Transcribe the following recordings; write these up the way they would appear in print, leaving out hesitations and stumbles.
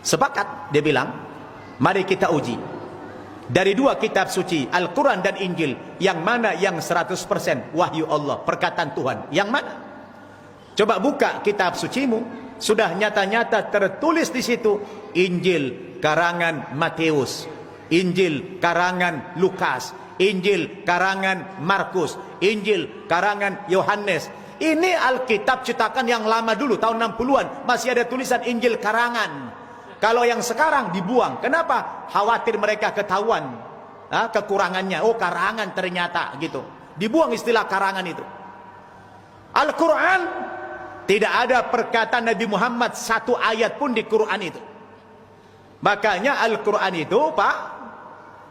Sepakat, dia bilang, mari kita uji. Dari dua kitab suci, Al-Quran dan Injil, yang mana yang 100% wahyu Allah, perkataan Tuhan? Yang mana? Coba buka kitab sucimu, sudah nyata-nyata tertulis di situ, Injil karangan Matius, Injil karangan Lukas, Injil karangan Markus, Injil karangan Yohanes. Ini Alkitab cetakan yang lama dulu, tahun 60-an, masih ada tulisan Injil karangan. Kalau yang sekarang dibuang. Kenapa? Khawatir mereka ketahuan kekurangannya. Oh, karangan ternyata gitu. Dibuang istilah karangan itu. Al-Quran, tidak ada perkataan Nabi Muhammad satu ayat pun di Quran itu. Makanya Al-Quran itu, Pak,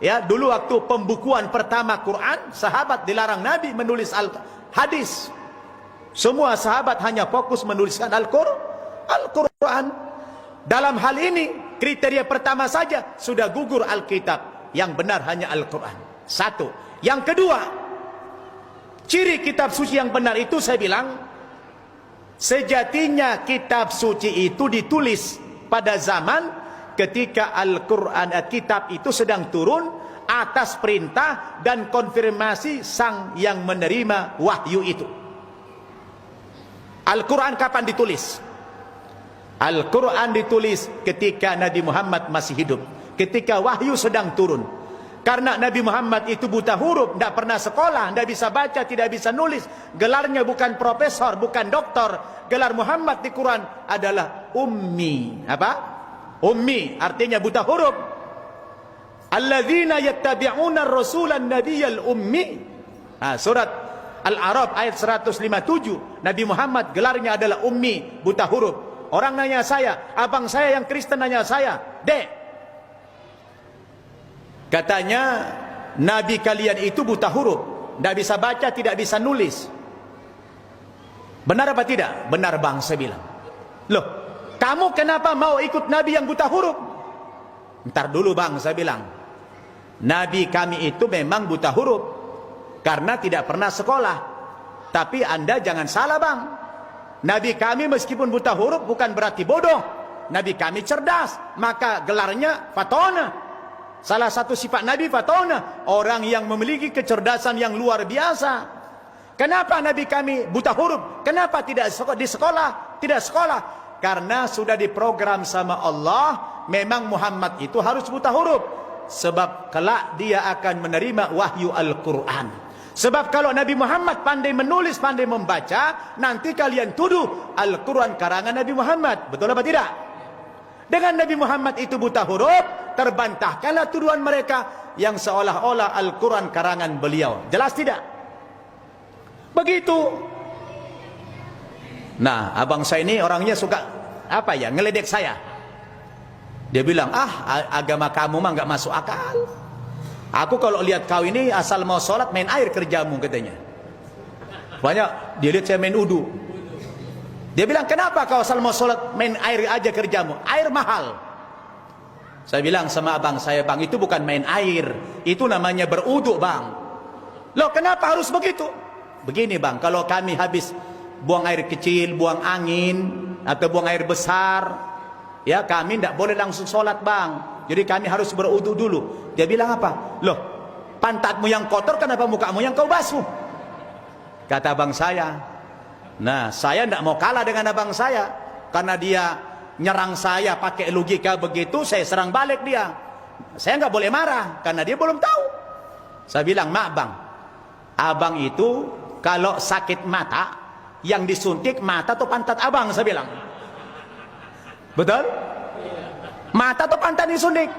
ya, dulu waktu pembukuan pertama Quran, sahabat dilarang Nabi menulis hadis. Semua sahabat hanya fokus menuliskan Al-Quran. Dalam hal ini, kriteria pertama saja sudah gugur Alkitab. Yang benar hanya Al-Quran. Satu. Yang kedua, ciri kitab suci yang benar itu saya bilang, sejatinya kitab suci itu ditulis pada zaman ketika Al-Quran, kitab itu sedang turun atas perintah dan konfirmasi sang yang menerima wahyu itu. Al-Quran kapan ditulis? Al-Quran ditulis ketika Nabi Muhammad masih hidup, ketika wahyu sedang turun. Karena Nabi Muhammad itu buta huruf, tidak pernah sekolah, tidak bisa baca, tidak bisa nulis. Gelarnya bukan profesor, bukan doktor. Gelar Muhammad di Quran adalah ummi. Apa? Ummi, artinya buta huruf. Alladzina yattabi'una ar-rasulan nabiyyal ummi. Surat Al-A'raf ayat 157. Nabi Muhammad gelarnya adalah ummi, buta huruf. Orang nanya saya, abang saya yang Kristen nanya saya, Dek, katanya Nabi kalian itu buta huruf, tidak bisa baca, tidak bisa nulis. Benar apa tidak? Benar bang, saya bilang. Loh, kamu kenapa mau ikut Nabi yang buta huruf? Ntar dulu bang, saya bilang. Nabi kami itu memang buta huruf karena tidak pernah sekolah. Tapi Anda jangan salah bang. Nabi kami meskipun buta huruf bukan berarti bodoh. Nabi kami cerdas, maka gelarnya Fatona. Salah satu sifat Nabi Fatona, orang yang memiliki kecerdasan yang luar biasa. Kenapa Nabi kami buta huruf? Kenapa tidak di sekolah? Tidak sekolah karena sudah diprogram sama Allah, memang Muhammad itu harus buta huruf. Sebab kelak dia akan menerima wahyu Al-Quran. Sebab kalau Nabi Muhammad pandai menulis, pandai membaca, nanti kalian tuduh Al-Quran karangan Nabi Muhammad. Betul apa tidak? Dengan Nabi Muhammad itu buta huruf, terbantahkanlah tuduhan mereka yang seolah-olah Al-Quran karangan beliau. Jelas tidak? Begitu. Nah, abang saya ini orangnya suka ngeledek saya. Dia bilang, agama kamu mah nggak masuk akal. Aku kalau lihat kau ini asal mau sholat main air kerjamu, katanya. Banyak dia lihat saya main udu. Dia bilang, kenapa kau asal mau sholat main air aja kerjamu? Air mahal. Saya bilang sama abang saya, bang, itu bukan main air, itu namanya berudu bang. Loh, kenapa harus begitu? Begini bang, kalau kami habis buang air kecil, buang angin atau buang air besar, ya kami tidak boleh langsung sholat bang. Jadi kami harus berudu dulu. Dia bilang apa? Loh, pantatmu yang kotor, kenapa mukamu yang kau basuh? Kata abang saya. Nah, saya tidak mau kalah dengan abang saya. Karena dia nyerang saya pakai logika begitu, saya serang balik dia. Saya nggak boleh marah, karena dia belum tahu. Saya bilang, mak bang, abang itu kalau sakit mata, yang disuntik mata atau pantat abang, saya bilang. Betul? Mata atau pantat disuntik?